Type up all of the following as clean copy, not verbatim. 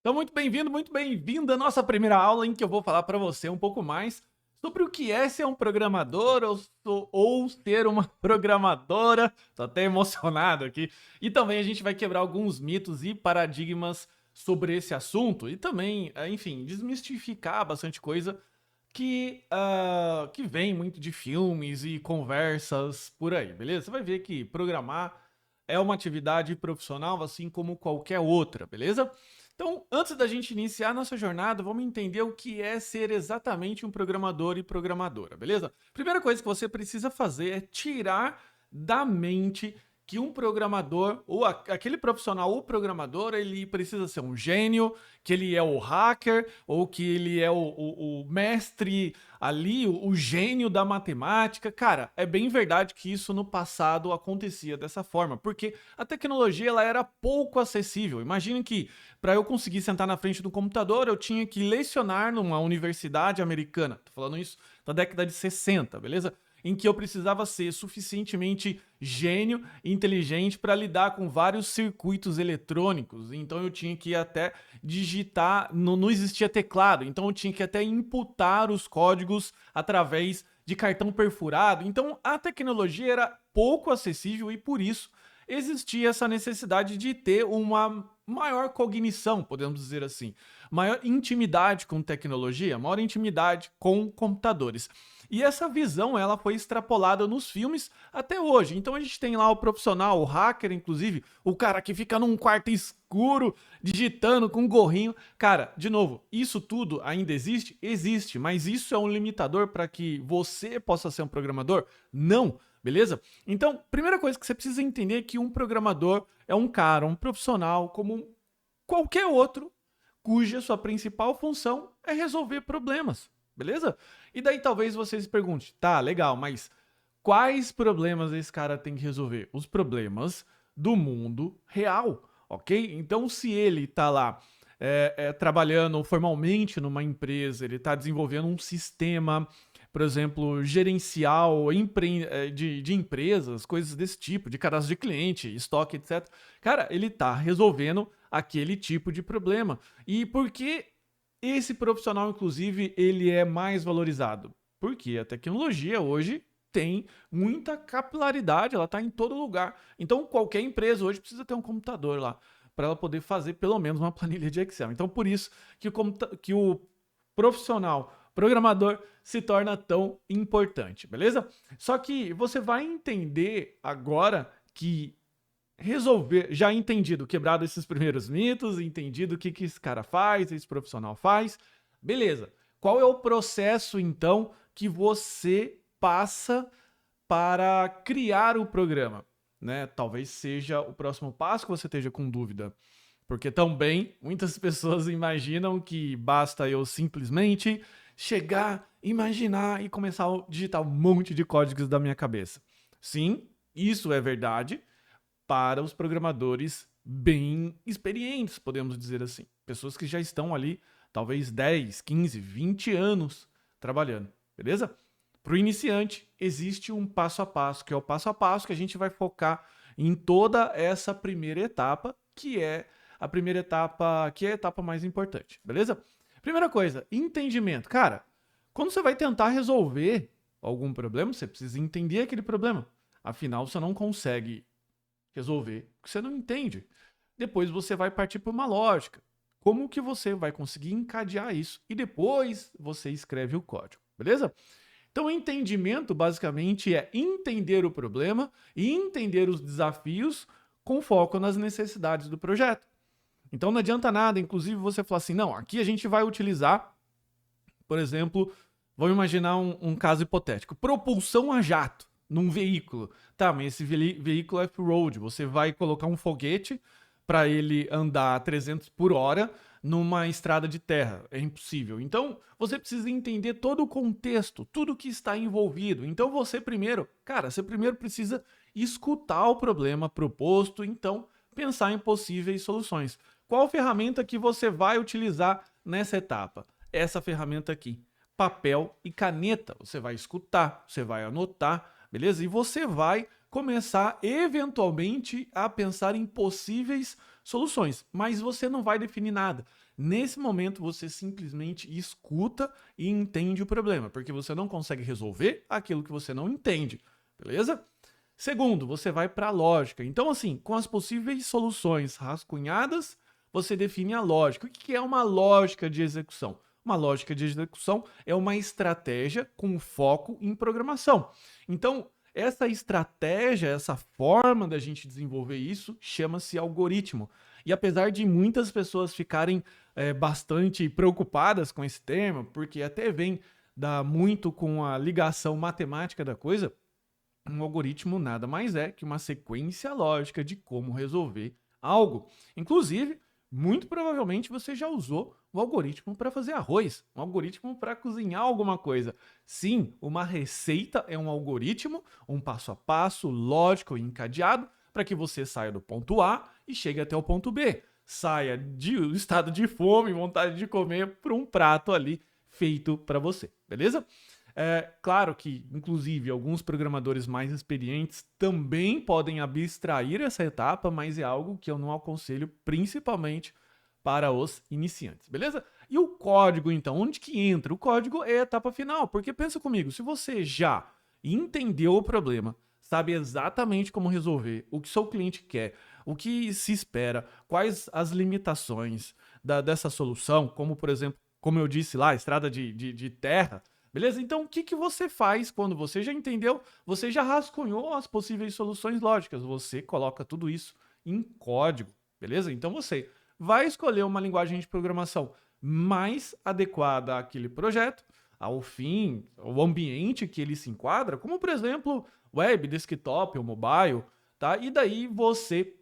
Então, muito bem-vindo à nossa primeira aula em que eu vou falar para você um pouco mais sobre o que é ser um programador ou ser uma programadora. Tô até emocionado aqui. E também a gente vai quebrar alguns mitos e paradigmas sobre esse assunto e também, enfim, desmistificar bastante coisa que vem muito de filmes e conversas por aí, beleza? Você vai ver que programar é uma atividade profissional assim como qualquer outra, beleza? Então, antes da gente iniciar nossa jornada, vamos entender o que é ser exatamente um programador e programadora, beleza? Primeira coisa que você precisa fazer é tirar da mente que um programador, ou aquele profissional, o programador, ele precisa ser um gênio, que ele é o hacker, ou que ele é o mestre ali, o gênio da matemática. Cara, é bem verdade que isso no passado acontecia dessa forma, porque a tecnologia ela era pouco acessível. Imagine que para eu conseguir sentar na frente do computador, eu tinha que lecionar numa universidade americana. Tô falando isso da década de 60, beleza? Em que eu precisava ser suficientemente gênio e inteligente para lidar com vários circuitos eletrônicos. Então eu tinha que até digitar, não existia teclado, então eu tinha que até imputar os códigos através de cartão perfurado. Então a tecnologia era pouco acessível e por isso existia essa necessidade de ter uma maior cognição, podemos dizer assim, maior intimidade com tecnologia, maior intimidade com computadores. E essa visão ela foi extrapolada nos filmes até hoje. Então a gente tem lá o profissional, o hacker, inclusive, o cara que fica num quarto escuro, digitando com um gorrinho. Cara, de novo, isso tudo ainda existe? Existe, mas isso é um limitador para que você possa ser um programador? Não. Beleza? Então, primeira coisa que você precisa entender é que um programador é um cara, um profissional, como qualquer outro, cuja sua principal função é resolver problemas. Beleza? E daí talvez você se pergunte, tá, legal, mas quais problemas esse cara tem que resolver? Os problemas do mundo real, ok? Então, se ele tá lá trabalhando formalmente numa empresa, ele está desenvolvendo um sistema, por exemplo, gerencial de empresas, coisas desse tipo, de cadastro de cliente, estoque, etc. Cara, ele está resolvendo aquele tipo de problema. E por que esse profissional, inclusive, ele é mais valorizado? Porque a tecnologia hoje tem muita capilaridade, ela está em todo lugar. Então, qualquer empresa hoje precisa ter um computador lá para ela poder fazer pelo menos uma planilha de Excel. Então, por isso que o profissional programador se torna tão importante, beleza? Só que você vai entender agora que resolver, já entendido, quebrado esses primeiros mitos, entendido o que esse cara faz, esse profissional faz, beleza. Qual é o processo, então, que você passa para criar o programa? Né? Talvez seja o próximo passo que você esteja com dúvida. Porque também muitas pessoas imaginam que basta eu simplesmente chegar, imaginar e começar a digitar um monte de códigos da minha cabeça. Sim, isso é verdade para os programadores bem experientes, podemos dizer assim. Pessoas que já estão ali, talvez 10, 15, 20 anos trabalhando, beleza? Para o iniciante, existe um passo a passo, que é o passo a passo que a gente vai focar em toda essa primeira etapa, que é a primeira etapa, que é a etapa mais importante, beleza? Primeira coisa, entendimento. Cara, quando você vai tentar resolver algum problema, você precisa entender aquele problema. Afinal, você não consegue resolver o que você não entende. Depois você vai partir para uma lógica. Como que você vai conseguir encadear isso? E depois você escreve o código, beleza? Então, o entendimento basicamente é entender o problema e entender os desafios com foco nas necessidades do projeto. Então, não adianta nada, inclusive, você falar assim: não, aqui a gente vai utilizar, por exemplo, vamos imaginar um caso hipotético: propulsão a jato num veículo. Tá, mas esse veículo é off-road, você vai colocar um foguete para ele andar a 300 por hora numa estrada de terra. É impossível. Então, você precisa entender todo o contexto, tudo que está envolvido. Então, você primeiro precisa escutar o problema proposto, então pensar em possíveis soluções. Qual ferramenta que você vai utilizar nessa etapa? Essa ferramenta aqui, papel e caneta. Você vai escutar, você vai anotar, beleza? E você vai começar eventualmente a pensar em possíveis soluções, mas você não vai definir nada. Nesse momento você simplesmente escuta e entende o problema, porque você não consegue resolver aquilo que você não entende, beleza? Segundo, você vai para a lógica. Então, assim, com as possíveis soluções rascunhadas, você define a lógica. O que é uma lógica de execução? Uma lógica de execução é uma estratégia com foco em programação. Então, essa estratégia, essa forma da gente desenvolver isso, chama-se algoritmo. E apesar de muitas pessoas ficarem bastante preocupadas com esse tema, porque até vem muito com a ligação matemática da coisa, um algoritmo nada mais é que uma sequência lógica de como resolver algo. Inclusive, muito provavelmente você já usou um algoritmo para fazer arroz, um algoritmo para cozinhar alguma coisa. Sim, uma receita é um algoritmo, um passo a passo, lógico e encadeado, para que você saia do ponto A e chegue até o ponto B. Saia do estado de fome, vontade de comer, para um prato ali feito para você, beleza? É claro que, inclusive, alguns programadores mais experientes também podem abstrair essa etapa, mas é algo que eu não aconselho principalmente para os iniciantes, beleza? E o código, então, onde que entra? O código é a etapa final, porque pensa comigo, se você já entendeu o problema, sabe exatamente como resolver, o que seu cliente quer, o que se espera, quais as limitações dessa solução, como, por exemplo, como eu disse lá, estrada de terra, beleza? Então, o que você faz quando você já entendeu, você já rascunhou as possíveis soluções lógicas, você coloca tudo isso em código, beleza? Então, você vai escolher uma linguagem de programação mais adequada àquele projeto, ao fim, ao ambiente que ele se enquadra, como, por exemplo, web, desktop ou mobile, tá? E daí você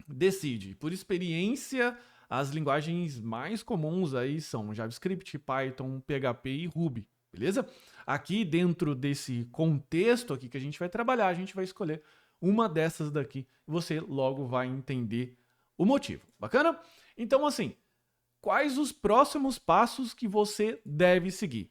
decide. Por experiência, as linguagens mais comuns aí são JavaScript, Python, PHP e Ruby. Beleza? Aqui dentro desse contexto aqui que a gente vai trabalhar, a gente vai escolher uma dessas daqui e você logo vai entender o motivo. Bacana? Então, assim, quais os próximos passos que você deve seguir?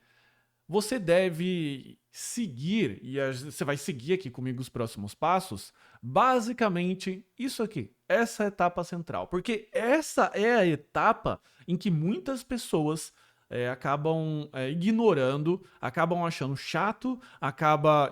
Você deve seguir, e você vai seguir aqui comigo os próximos passos, basicamente isso aqui, essa etapa central. Porque essa é a etapa em que muitas pessoas acabam ignorando, acabam achando chato, acaba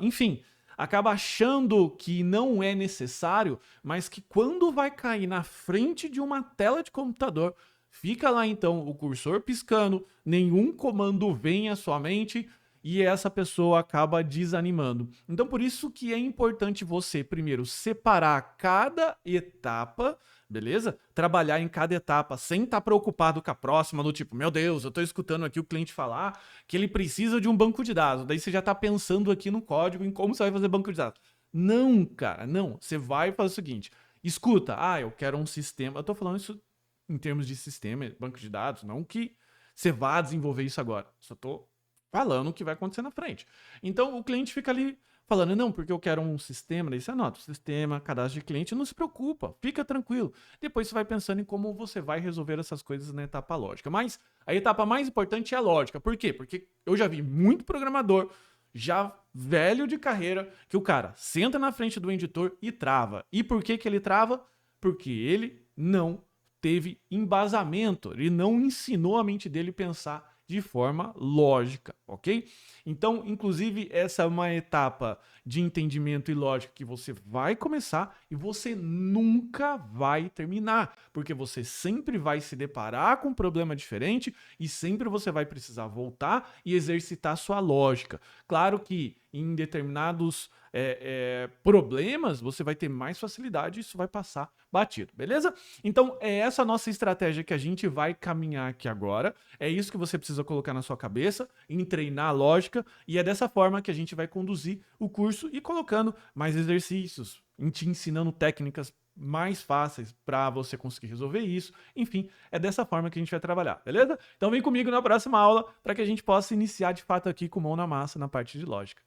achando que não é necessário, mas que quando vai cair na frente de uma tela de computador, fica lá então o cursor piscando, nenhum comando vem à sua mente e essa pessoa acaba desanimando. Então por isso que é importante você primeiro separar cada etapa, beleza? Trabalhar em cada etapa sem estar preocupado com a próxima, do tipo, meu Deus, eu estou escutando aqui o cliente falar que ele precisa de um banco de dados. Daí você já está pensando aqui no código em como você vai fazer banco de dados. Não, cara, não. Você vai fazer o seguinte, escuta, eu quero um sistema. Eu estou falando isso em termos de sistema, banco de dados, não que você vá desenvolver isso agora. Só estou falando o que vai acontecer na frente. Então o cliente fica ali falando, não, porque eu quero um sistema, daí você anota o sistema, cadastro de cliente, não se preocupa, fica tranquilo. Depois você vai pensando em como você vai resolver essas coisas na etapa lógica. Mas a etapa mais importante é a lógica. Por quê? Porque eu já vi muito programador, já velho de carreira, que o cara senta na frente do editor e trava. E por que ele trava? Porque ele não teve embasamento, ele não ensinou a mente dele pensar de forma lógica, ok? Então, inclusive, essa é uma etapa de entendimento e lógica que você vai começar e você nunca vai terminar, porque você sempre vai se deparar com um problema diferente e sempre você vai precisar voltar e exercitar sua lógica. Claro que em determinados problemas você vai ter mais facilidade e isso vai passar batido, beleza? Então é essa nossa estratégia que a gente vai caminhar aqui agora, é isso que você precisa colocar na sua cabeça, em treinar a lógica, e é dessa forma que a gente vai conduzir o curso e colocando mais exercícios, te ensinando técnicas mais fáceis para você conseguir resolver isso. Enfim, é dessa forma que a gente vai trabalhar, beleza? Então vem comigo na próxima aula para que a gente possa iniciar de fato aqui com mão na massa na parte de lógica.